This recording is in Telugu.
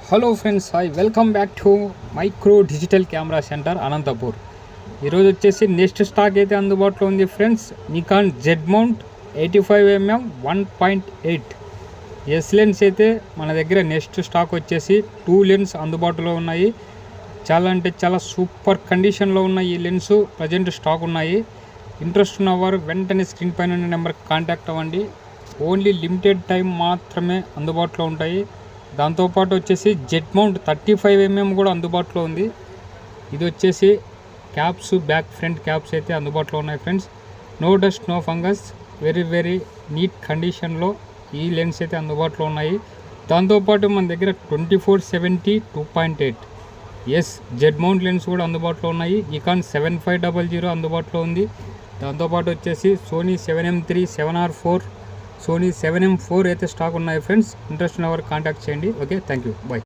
Hello friends, hi, welcome back to micro digital camera centre Anantapur. ఈరోజు వచ్చేసి నెక్స్ట్ స్టాక్ అయితే అందుబాటులో ఉంది friends. Nikon Z mount 85mm 1.8 S lens అయితే మన దగ్గర నెక్స్ట్ స్టాక్ వచ్చేసి 2 లెన్స్ అందుబాటులో ఉన్నాయి. చాలా అంటే చాలా సూపర్ కండిషన్లో ఉన్న ఈ లెన్స్ ప్రజెంట్ స్టాక్ ఉన్నాయి. ఇంట్రెస్ట్ ఉన్నవారు వెంటనే స్క్రీన్ పైన ఉన్న నెంబర్కి కాంటాక్ట్ అవ్వండి. ఓన్లీ లిమిటెడ్ టైం మాత్రమే అందుబాటులో ఉంటాయి. దాంతోపాటు వచ్చేసి జెడ్ మౌంట్ 35mm కూడా అందుబాటులో ఉంది. ఇది వచ్చేసి క్యాప్స్, బ్యాక్ ఫ్రంట్ క్యాప్స్ అయితే అందుబాటులో ఉన్నాయి friends. No dust, no fungus, very neat కండిషన్లో ఈ లెన్స్ అయితే అందుబాటులో ఉన్నాయి. దాంతోపాటు మన దగ్గర 24-70 2.8 ఎస్ జెడ్ మౌంట్ లెన్స్ కూడా అందుబాటులో ఉన్నాయి. నికాన్ 7500 అందుబాటులో ఉంది. దాంతోపాటు వచ్చేసి Sony 7M3 7R4 Sony 7M4 అయితే స్టాక్ ఉన్నాయి ఫ్రెండ్స్. ఇంట్రెస్ట్ ఉన్న వారు కాంటాక్ట్ చేయండి. Okay, thank you, bye.